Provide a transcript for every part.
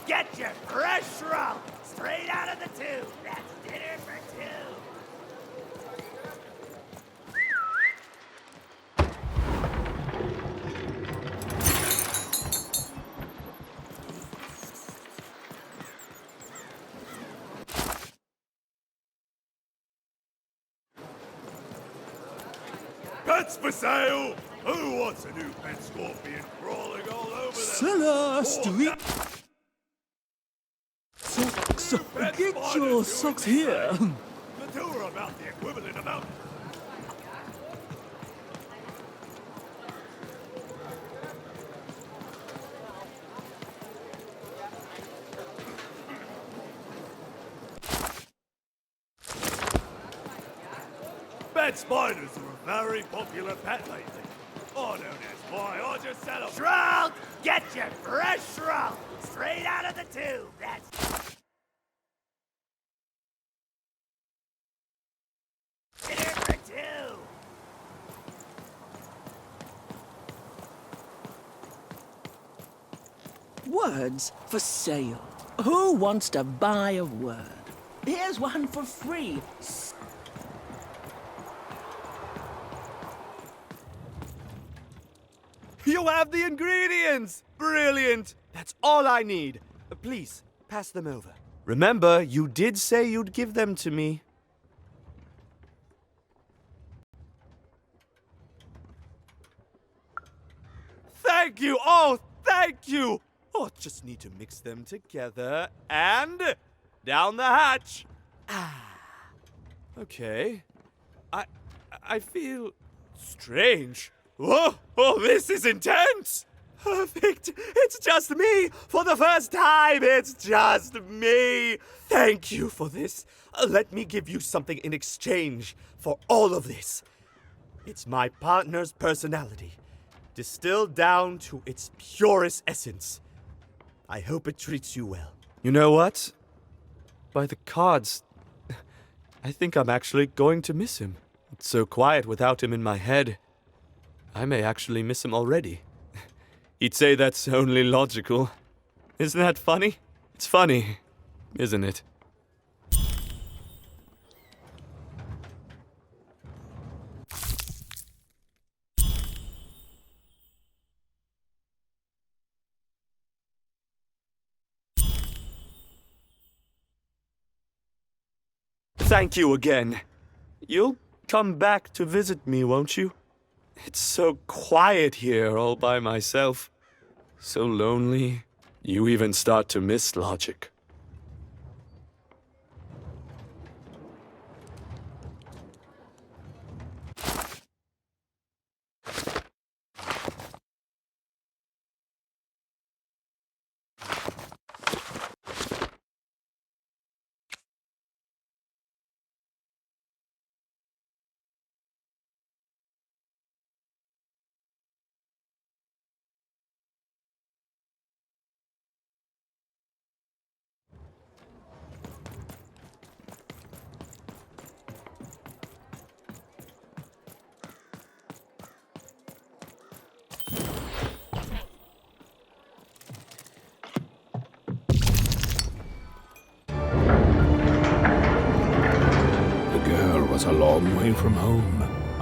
get your fresh roll straight out of the tube. That's dinner for two. Pets for sale! Who wants a new pet scorpion crawling all over them? Seller, street. Socks. Get your socks here. The two are about the equivalent amount. Pet spiders are a very popular pet lately. Oh, no, that's why I just sell them. Shroud, get your fresh roll straight out of the tube. That's dinner for two. Words for sale. Who wants to buy a word? Here's one for free. You have the ingredients! Brilliant! That's all I need. Please, pass them over. Remember, you did say you'd give them to me. Thank you! Oh, thank you! Oh, just need to mix them together and down the hatch. Okay. I feel strange. Whoa! Oh, this is intense! Perfect! It's just me! For the first time, it's just me! Thank you for this. Let me give you something in exchange for all of this. It's my partner's personality, distilled down to its purest essence. I hope it treats you well. You know what? By the cards, I think I'm actually going to miss him. It's so quiet without him in my head. I may actually miss him already. He'd say that's only logical. Isn't that funny? It's funny, isn't it? Thank you again. You'll come back to visit me, won't you? It's so quiet here all by myself. So lonely. You even start to miss logic. A long way from home,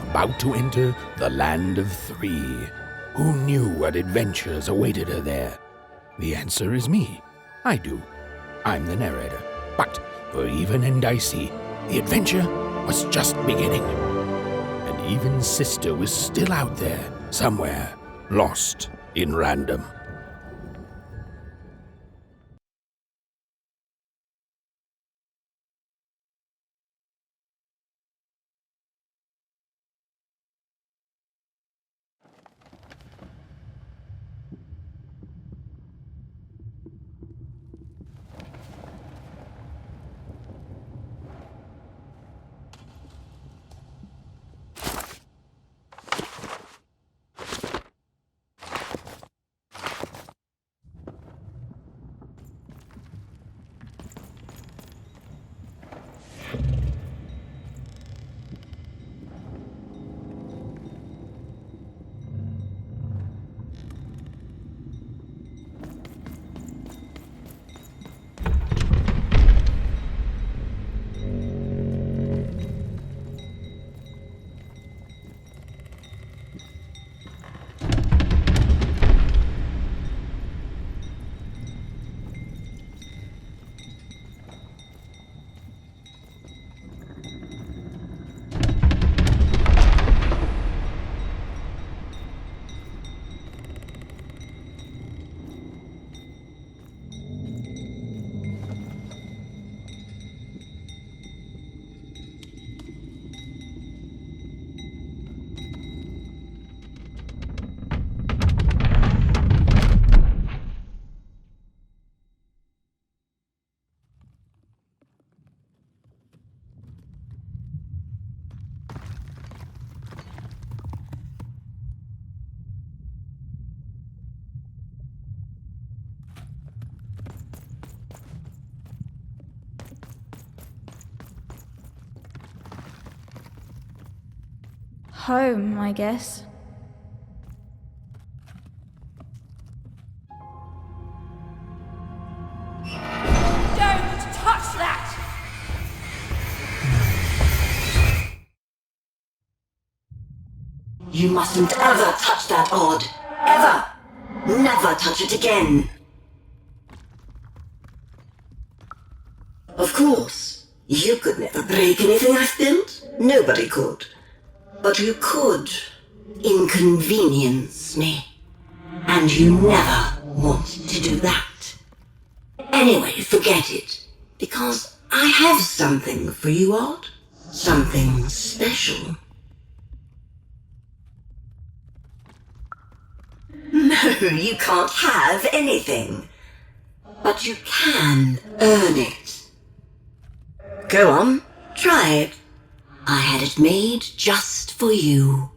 about to enter the land of three. Who knew what adventures awaited her there? The answer is me. I do. I'm the narrator. But for even and Dicey, the adventure was just beginning. And even Sister was still out there, somewhere, lost in random. home, I guess. Don't touch that! You mustn't ever touch that odd. Ever! Never touch it again. Of course, you could never break anything I've built. Nobody could. But you could inconvenience me. And you never want to do that. Anyway, forget it. Because I have something for you, Odd. Something special. No, you can't have anything. But you can earn it. Go on, try it. I had it made just for you.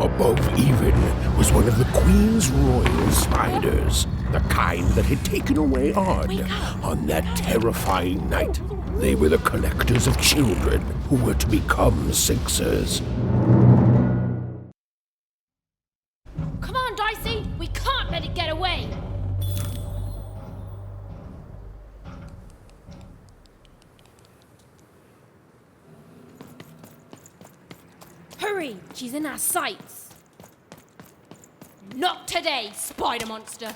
Above even was one of the Queen's royal spiders, the kind that had taken away Odd on that terrifying night. They were the collectors of children who were to become Sixers. Come on, Dicey! We can't let it get away! Hurry! She's in our sights! Not today, spider monster!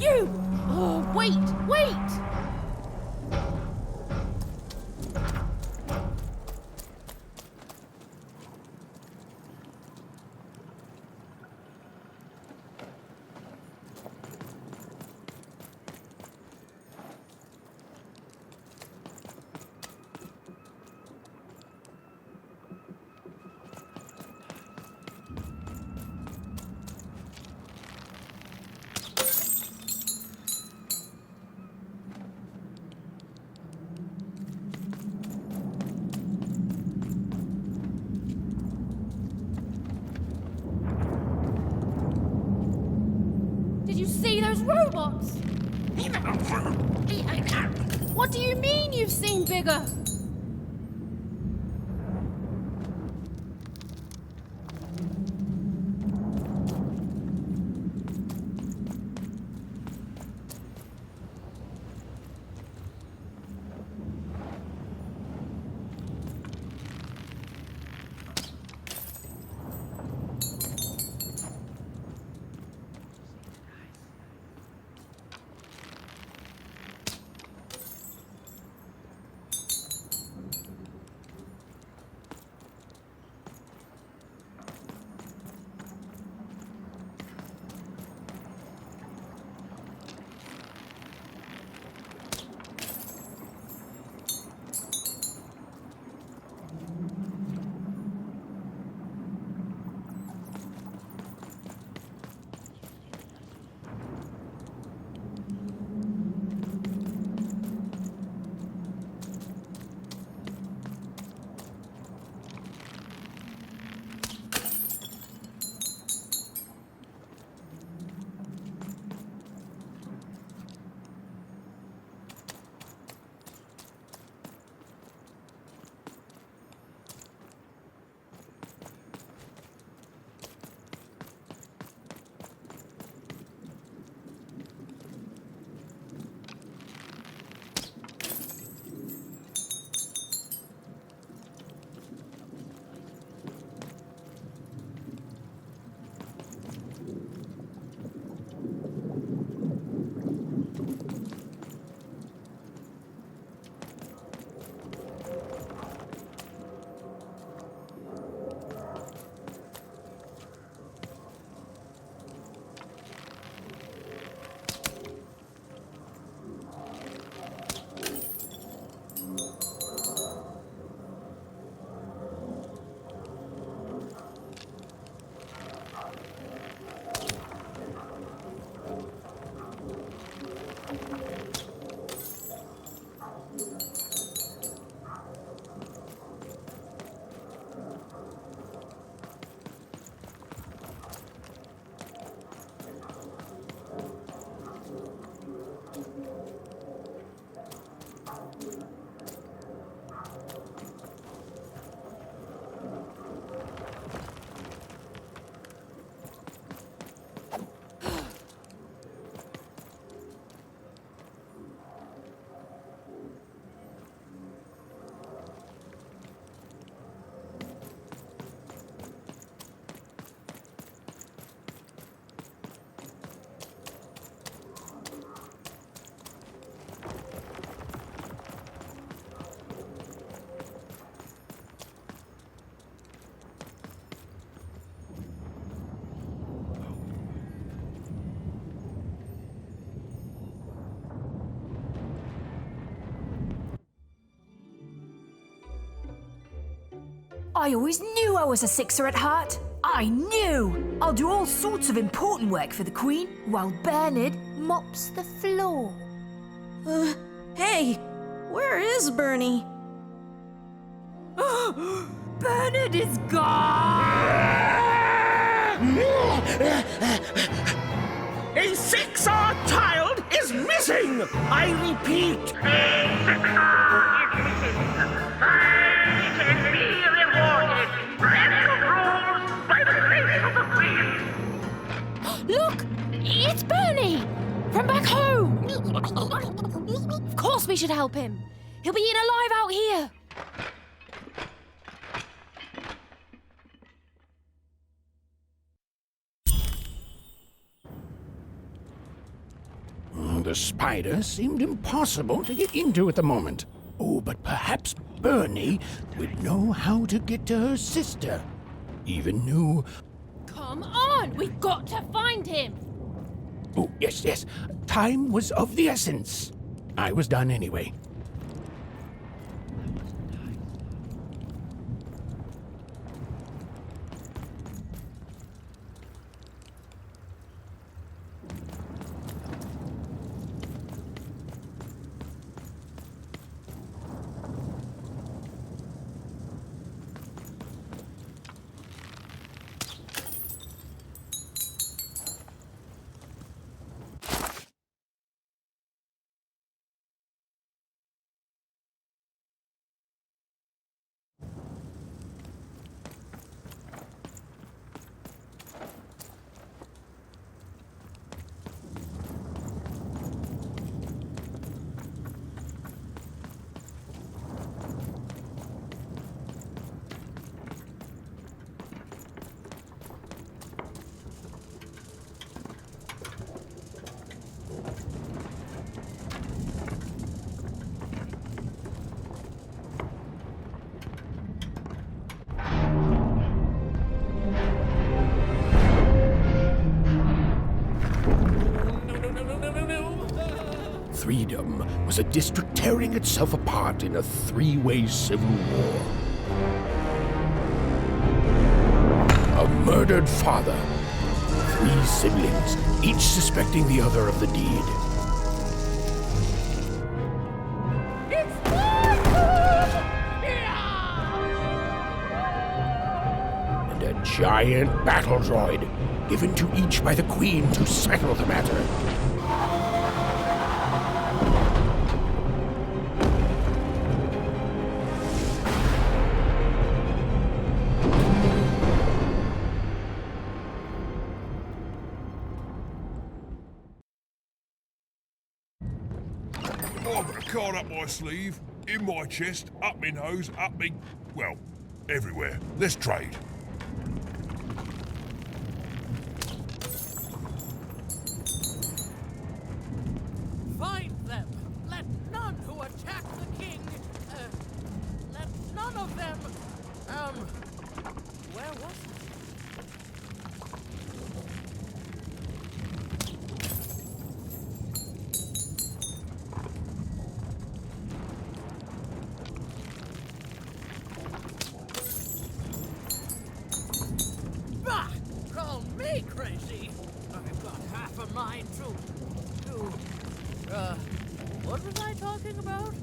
You! Oh, wait! Wait! Did you see those robots? What do you mean you've seen bigger? I always knew I was a sixer at heart. I knew! I'll do all sorts of important work for the Queen while Bernard mops the floor. Hey, where is Bernie? Bernard is gone! A 6-hour child is missing! I repeat, Look! It's Bernie! From back home! Of course we should help him. He'll be eaten alive out here. The spider seemed impossible to get into at the moment. Oh, but perhaps Bernie would know how to get to her sister. Even knew... Come on! We've got to find him! Oh, yes. Time was of the essence. I was done anyway. Threedom was a district tearing itself apart in a three-way civil war. A murdered father, 3 siblings, each suspecting the other of the deed. And a giant battle droid, given to each by the Queen to settle the matter. I've got a card up my sleeve, in my chest, up my nose, up me... well, everywhere. Let's trade. find them. Let none who attack the king, let none of them, where was it? Bah! Call me crazy. I've got half a mind to, what was I talking about?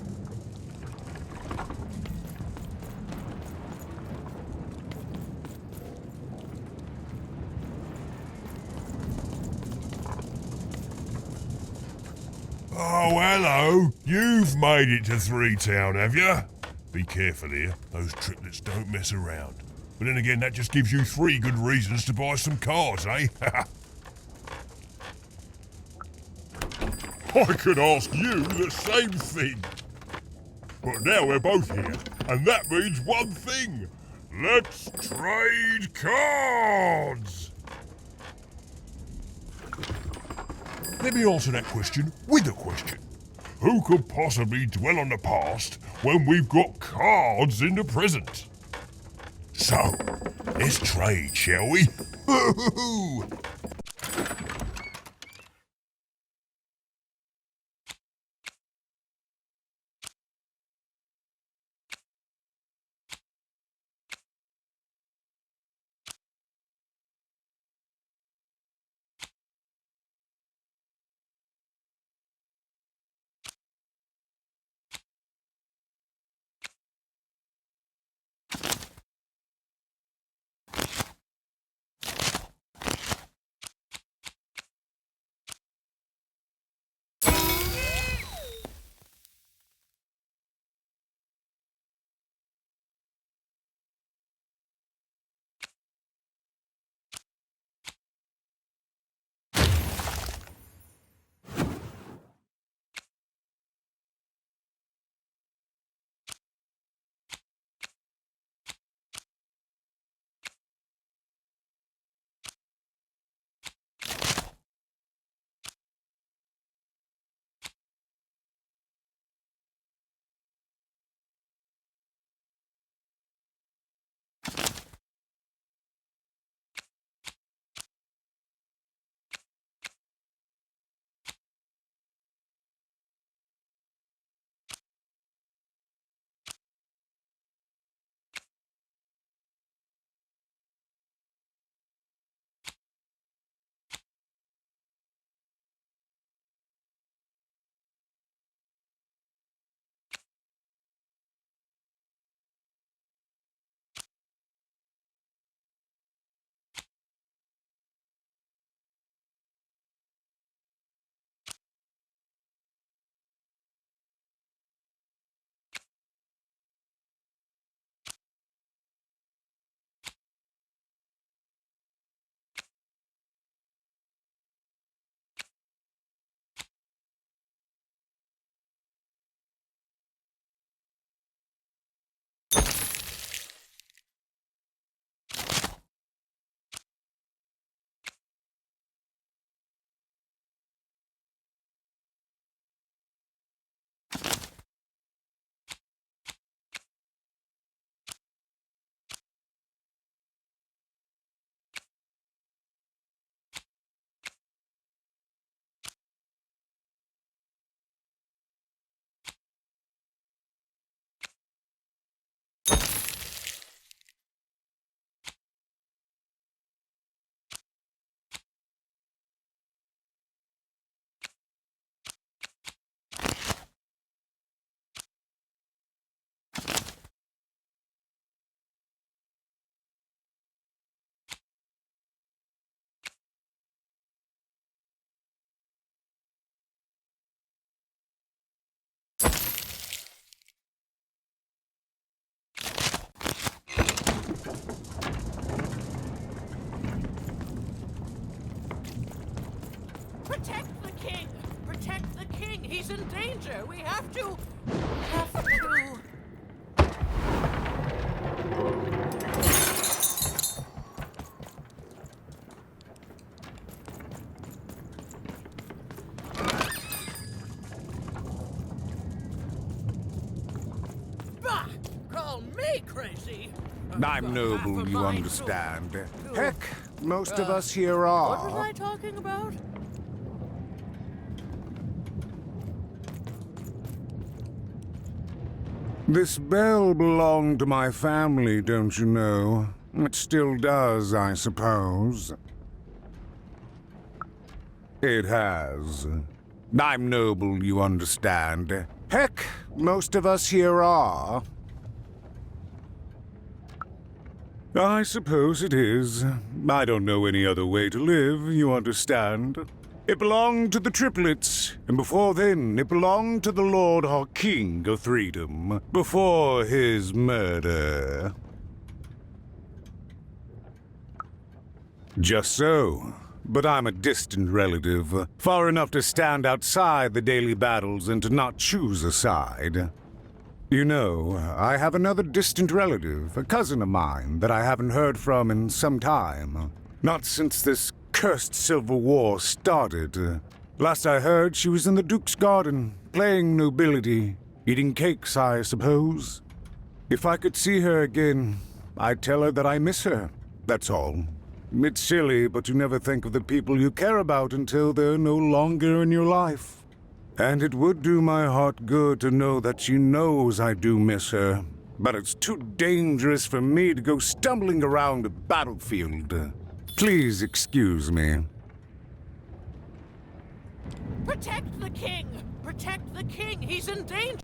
Oh, hello. You've made it to Threetown, have you? Be careful here. Those triplets don't mess around. But then again, that just gives you 3 good reasons to buy some cars, eh? I could ask you the same thing. But now we're both here, and that means one thing. Let's trade cards! Let me answer that question with a question. Who could possibly dwell on the past when we've got cards in the present? So, let's trade, shall we? Stranger, we have to. Bah! Call me crazy. I'm noble, you understand. Heck, most of us here What was are. I talking about? This bell belonged to my family, don't you know? It still does, I suppose. It has. I'm noble, you understand. Heck, most of us here are. I suppose it is. I don't know any other way to live, you understand. It belonged to the triplets, and before then it belonged to the Lord or King of Threedom, before his murder. Just so. But I'm a distant relative, far enough to stand outside the daily battles and to not choose a side. You know, I have another distant relative, a cousin of mine, that I haven't heard from in some time. Not since this cursed Civil War started. Last I heard, she was in the Duke's garden, playing nobility, eating cakes, I suppose. If I could see her again, I'd tell her that I miss her, that's all. It's silly, but you never think of the people you care about until they're no longer in your life. And it would do my heart good to know that she knows I do miss her. But it's too dangerous for me to go stumbling around a battlefield. Please excuse me. Protect the king! Protect the king! He's in danger!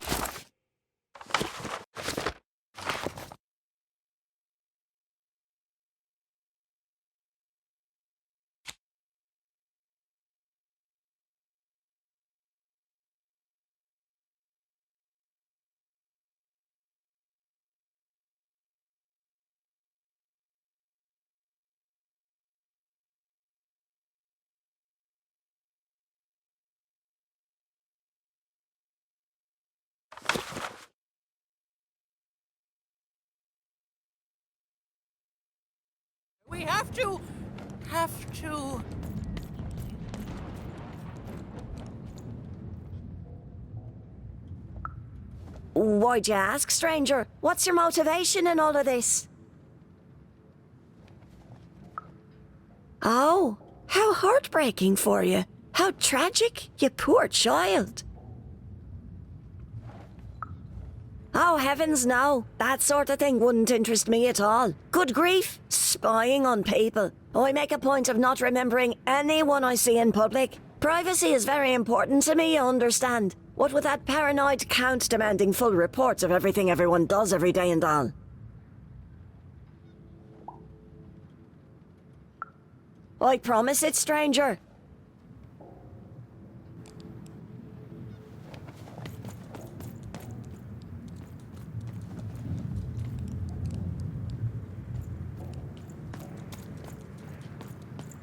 We have to. Why'd you ask, stranger? What's your motivation in all of this? Oh, how heartbreaking for you. How tragic, you poor child. Oh, heavens no. That sort of thing wouldn't interest me at all. Good grief, spying on people. I make a point of not remembering anyone I see in public. Privacy is very important to me, you understand. What with that paranoid count demanding full reports of everything everyone does every day and all. I promise it, stranger.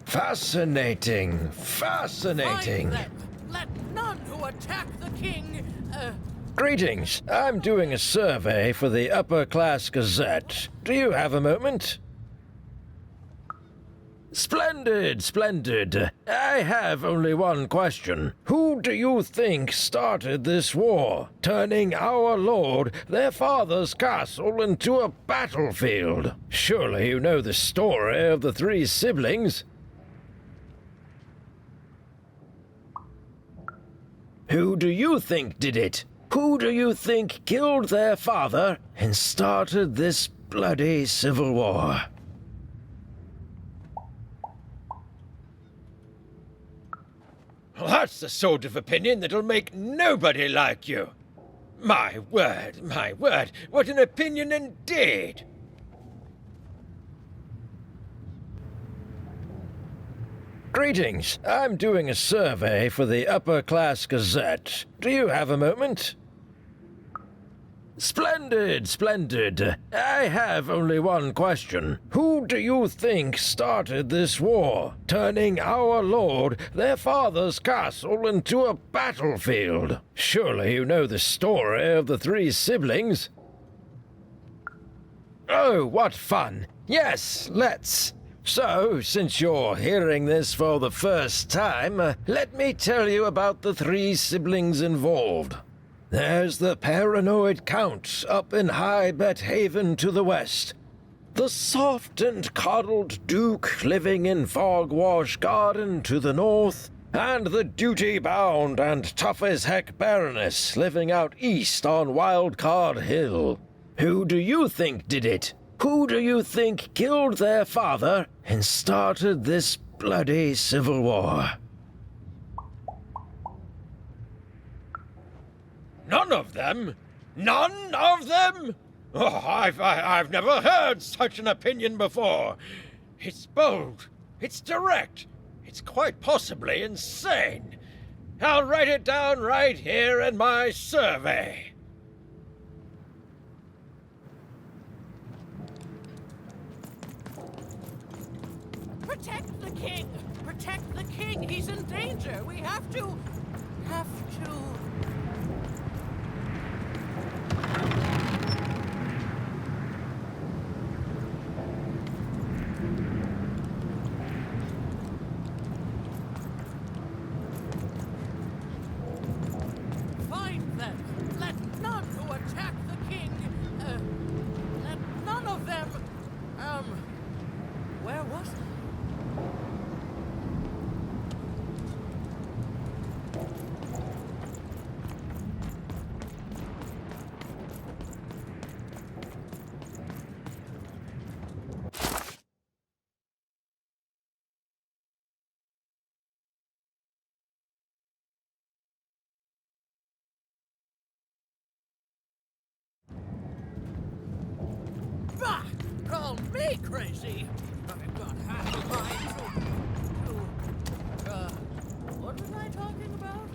Fascinating, fascinating. Find them. Let none who attack the king. Greetings. I'm doing a survey for the Upper Class Gazette. Do you have a moment? Splendid, splendid. I have only one question. Who do you think started this war, turning our lord, their father's castle, into a battlefield? Surely you know the story of the three siblings. Who do you think did it? Who do you think killed their father and started this bloody civil war? That's the sort of opinion that'll make nobody like you. My word, what an opinion indeed! Greetings. I'm doing a survey for the Upper Class Gazette. Do you have a moment? Splendid, splendid. I have only one question. Who do you think started this war, turning our lord, their father's castle, into a battlefield? Surely you know the story of the three siblings? Oh, what fun. Yes, let's. So, since you're hearing this for the first time, let me tell you about the three siblings involved. There's the paranoid Count up in High Bet Haven to the west. The soft and coddled Duke living in Fogwash Garden to the north. And the duty-bound and tough-as-heck Baroness living out east on Wildcard Hill. Who do you think did it? Who do you think killed their father and started this bloody civil war? None of them? None of them? Oh, I've never heard such an opinion before. It's bold. It's direct. It's quite possibly insane. I'll write it down right here in my survey. Protect the king! Protect the king! He's in danger! We have to... Find them! Let none who attack the king... let none of them... Where was it? Bah! Call me crazy! I've got half a mind to... what was I talking about?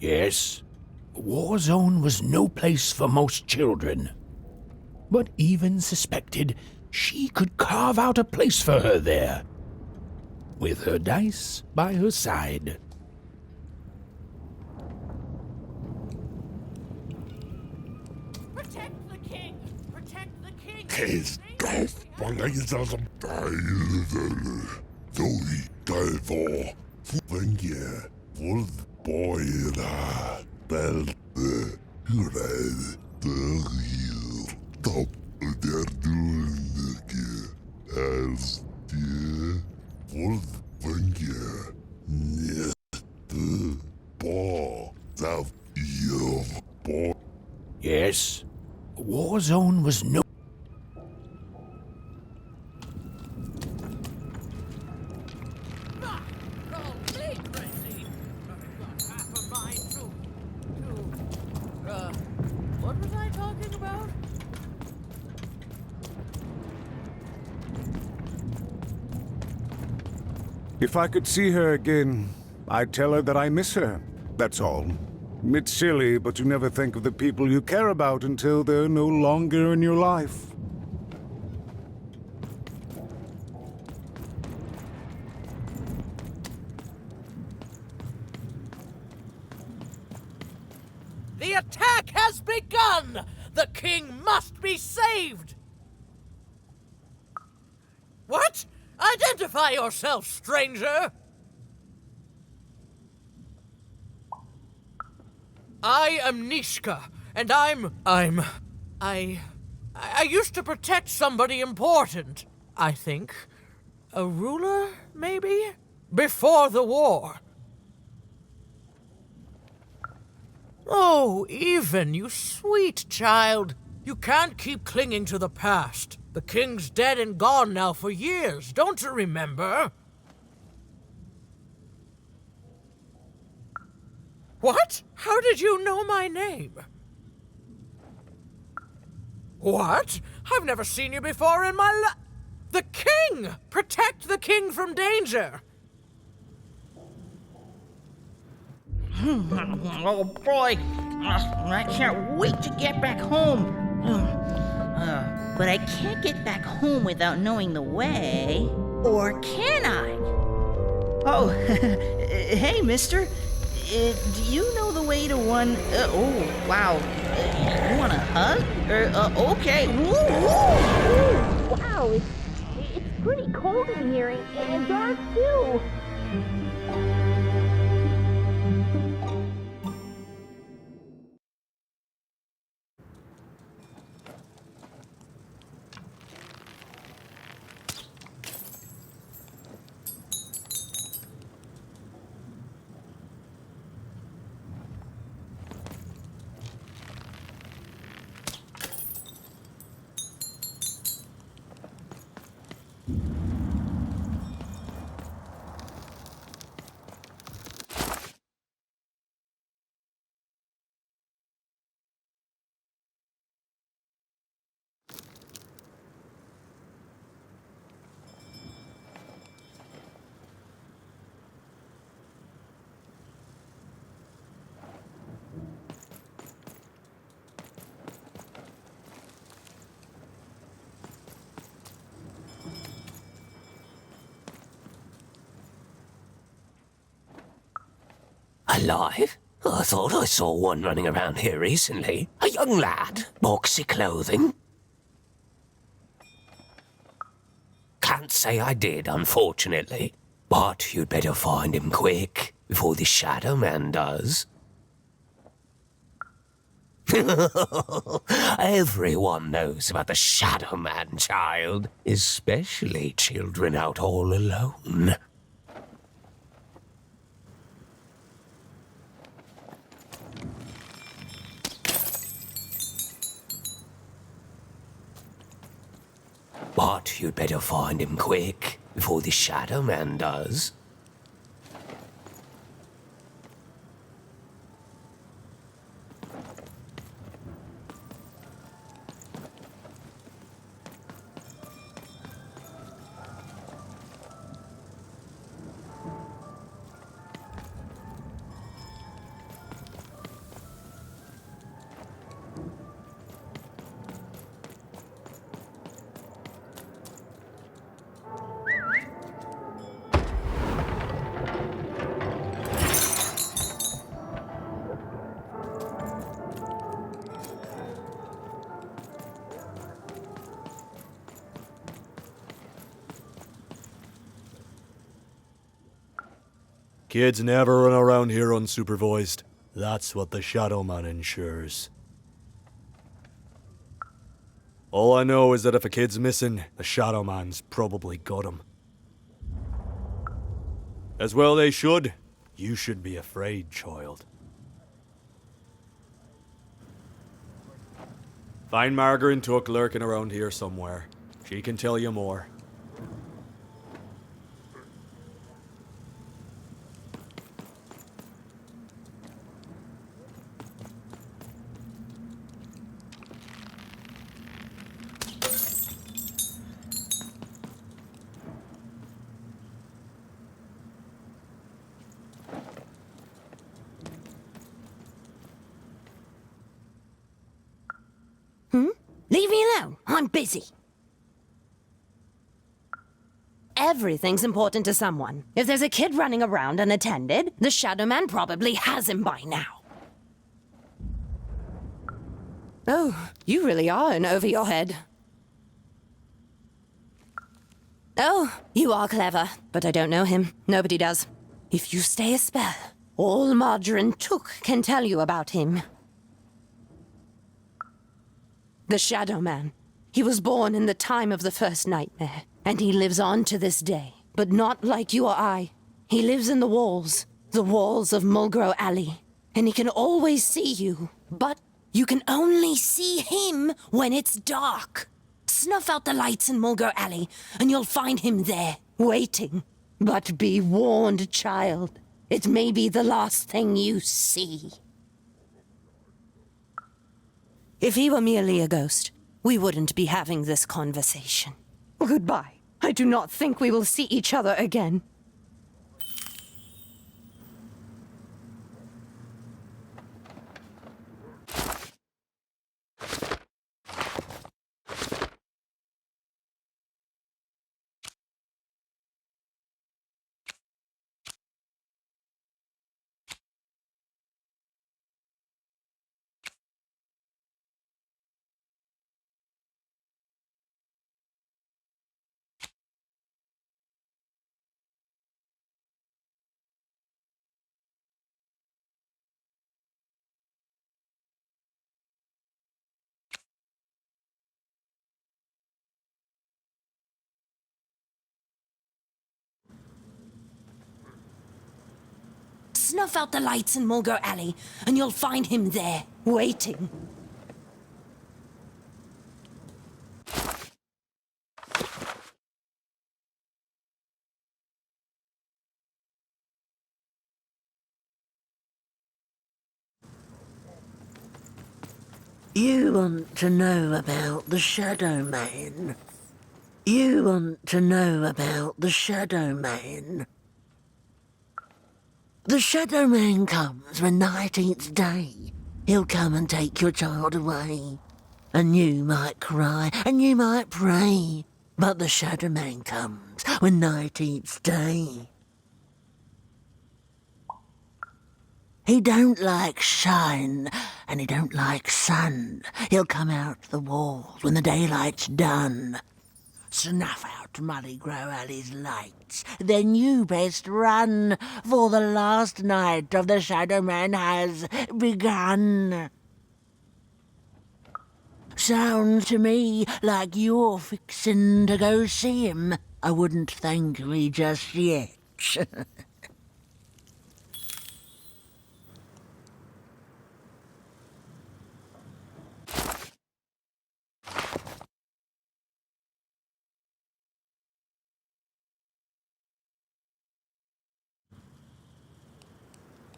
Yes, Warzone was no place for most children. But even suspected she could carve out a place for her there, with her dice by her side. Protect the king! Protect the king! Yes, Warzone was no... What was I talking about? If I could see her again, I'd tell her that I miss her. That's all. It's silly, but you never think of the people you care about until they're no longer in your life. The attack has begun! The king must be saved! What? Identify yourself, stranger! I am Nishka, and I used to protect somebody important, I think. A ruler, maybe? Before the war. Oh, Even, you sweet child. You can't keep clinging to the past. The king's dead and gone now for years, don't you remember? What? How did you know my name? What? I've never seen you before in my life. The king! Protect the king from danger! Oh boy, I can't wait to get back home. But I can't get back home without knowing the way. Or can I? Oh, hey, mister. Do you know the way to one... oh, wow. You want a hug? Okay. Woo, woo, woo. Wow, it's pretty cold in here and dark too. Alive? I thought I saw one running around here recently. A young lad, boxy clothing. Can't say I did, unfortunately. But you'd better find him quick, before the Shadow Man does. Everyone knows about the Shadow Man, child. Especially children out all alone. But you'd better find him quick, before the Shadow Man does. Kids never run around here unsupervised. That's what the Shadow Man ensures. All I know is that if a kid's missing, the Shadow Man's probably got him. As well they should. You should be afraid, child. Find Margaret Tuck lurking around here somewhere. She can tell you more. Leave me alone. I'm busy. Everything's important to someone. If there's a kid running around unattended, the Shadow Man probably has him by now. Oh, you really are in over your head. Oh, you are clever, but I don't know him. Nobody does. If you stay a spell, all Margarine Took can tell you about him. The Shadow Man. He was born in the time of the first nightmare, and he lives on to this day. But not like you or I. He lives in the walls of Mulgrew Alley. And he can always see you, but you can only see him when it's dark. Snuff out the lights in Mulgrew Alley, and you'll find him there, waiting. But be warned, child. It may be the last thing you see. If he were merely a ghost, we wouldn't be having this conversation. Goodbye. I do not think we will see each other again. Snuff out the lights in Mulgrew Alley, and you'll find him there, waiting. You want to know about the Shadow Man? You want to know about the Shadow Man? The Shadow Man comes when night eats day. He'll come and take your child away. And you might cry, and you might pray. But the Shadow Man comes when night eats day. He don't like shine, and he don't like sun. He'll come out the walls when the daylight's done. Snuff out Mulgrew Alley's lights, then you best run, for the last night of the Shadow Man has begun. Sounds to me like you're fixin' to go see him. I wouldn't thank me just yet.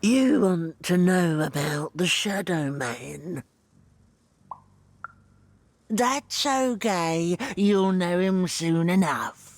You want to know about the Shadow Man? That's okay, you'll know him soon enough.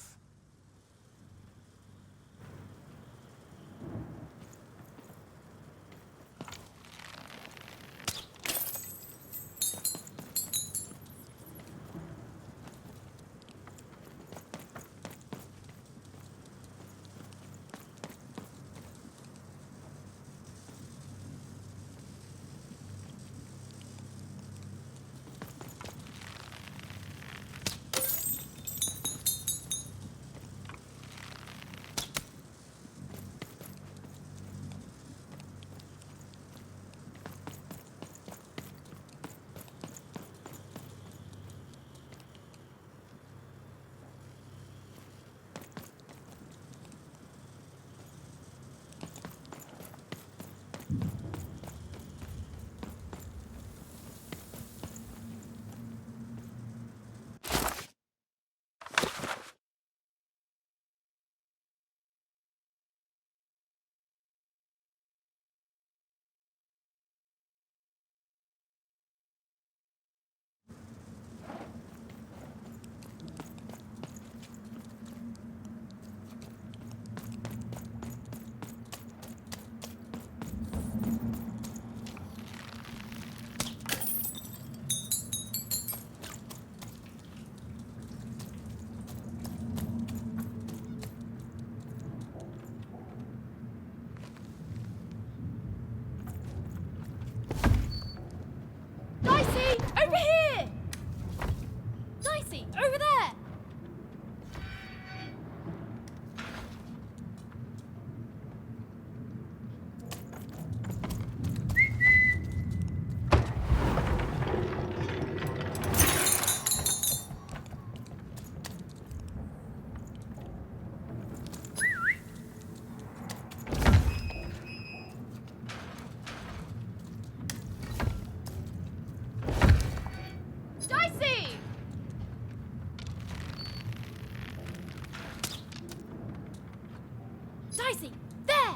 is he? There!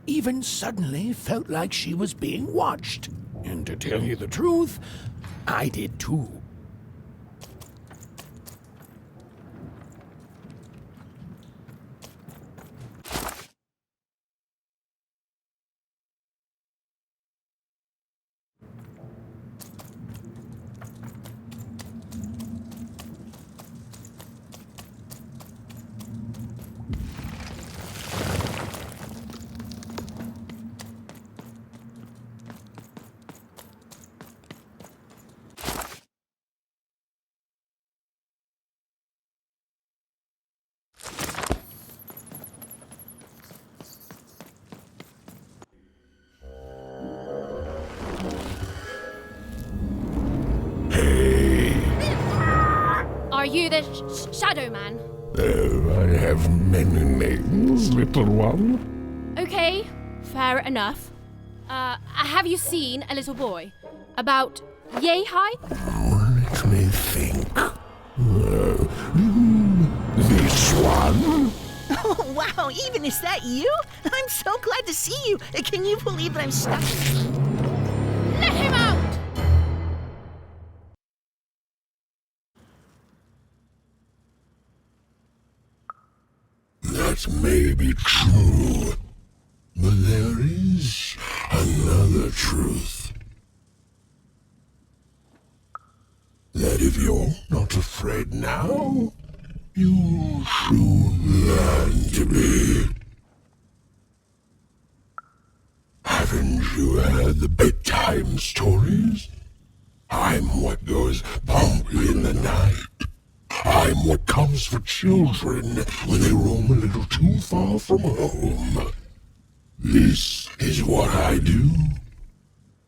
Even suddenly felt like she was being watched. And to tell you the truth, I did too. Are you the Shadow Man? I have many names, little one. Okay, fair enough. Have you seen a little boy? About yay high? Let me think. This one? Oh, wow, even is that you? I'm so glad to see you. Can you believe that I'm stuck? Let him out! That may be true, but there is another truth. That if you're not afraid now, you'll soon learn to be. Haven't you heard the bedtime stories? I'm what goes bump in the night. I'm what comes for children when they roam a little too far from home. This is what I do.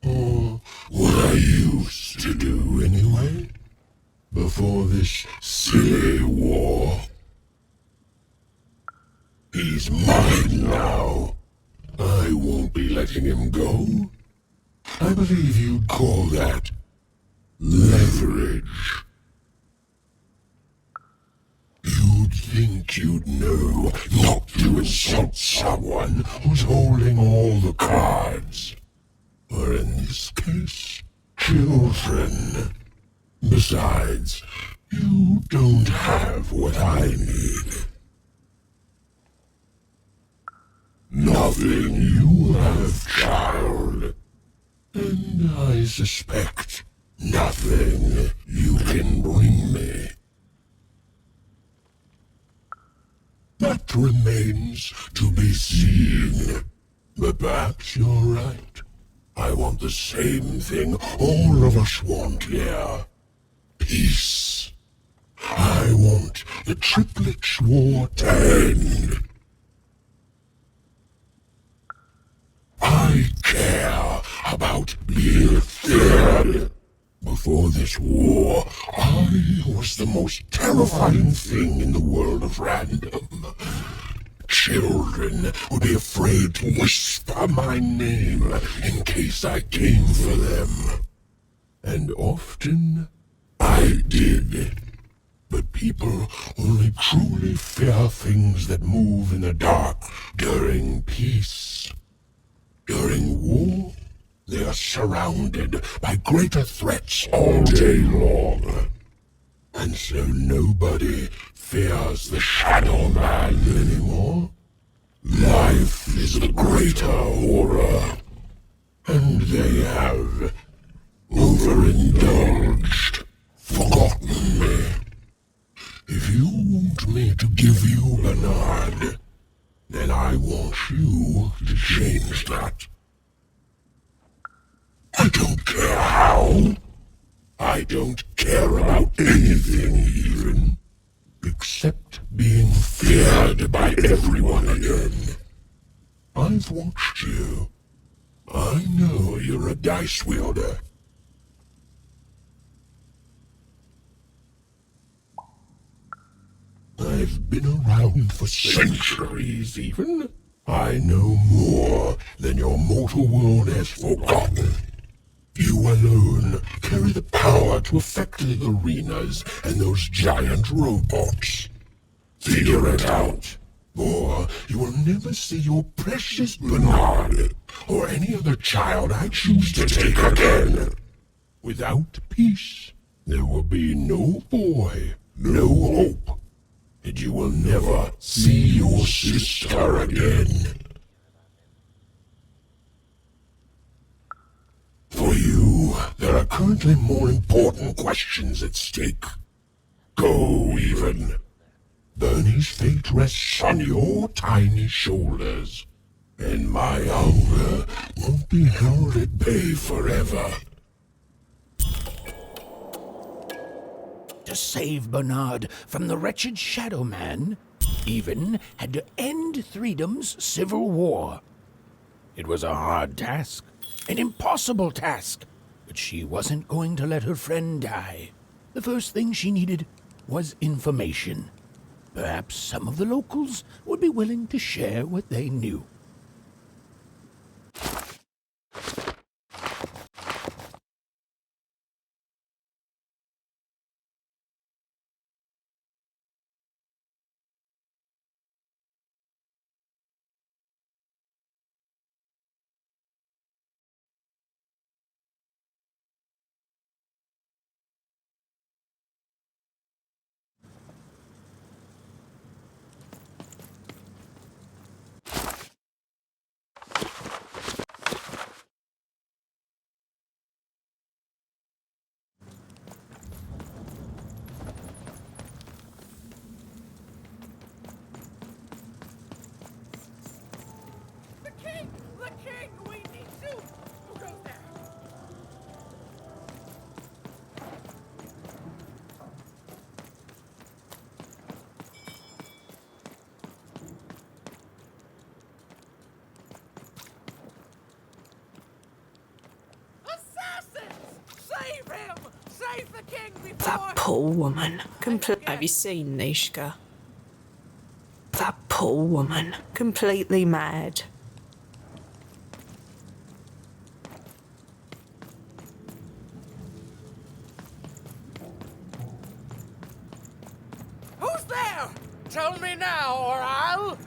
Or what I used to do anyway. Before this silly war. He's mine now. I won't be letting him go. I believe you'd call that leverage. You'd think you'd know not to insult someone who's holding all the cards. Or in this case, children. Besides, you don't have what I need. Nothing you have, child. And I suspect nothing you can bring me. That remains to be seen. But perhaps you're right. I want the same thing all of us want here. Peace. I want the triplets' war to end. I care about being feared. Before this war, I was the most terrifying thing in the world of random. Children would be afraid to whisper my name in case I came for them. And often, I did. But people only truly fear things that move in the dark during peace. During war, they are surrounded by greater threats all day long. And so nobody fears the Shadow Man anymore. Life is the greater horror. And they have overindulged, forgotten me. If you want me to give you a nod, then I want you to change that. I don't care how. I don't care about anything even, except being feared by everyone again. I've watched you. I know you're a dice wielder. I've been around for centuries even. I know more than your mortal world has forgotten. You alone carry the power to affect the arenas and those giant robots. Figure it out, or you will never see your precious Bernard or any other child I choose to take again. Without peace, there will be no boy, no hope, and you will never see your sister again. For you, there are currently more important questions at stake. Go, even. Bernie's fate rests on your tiny shoulders, and my hunger won't be held at bay forever. To save Bernard from the wretched Shadow Man, Even had to end Threedom's civil war. It was a hard task, an impossible task, but she wasn't going to let her friend die. The first thing she needed was information. Perhaps some of the locals would be willing to share what they knew. That poor woman. Have you seen Nishka? That poor woman. Completely mad. Who's there? Tell me now, or I'll...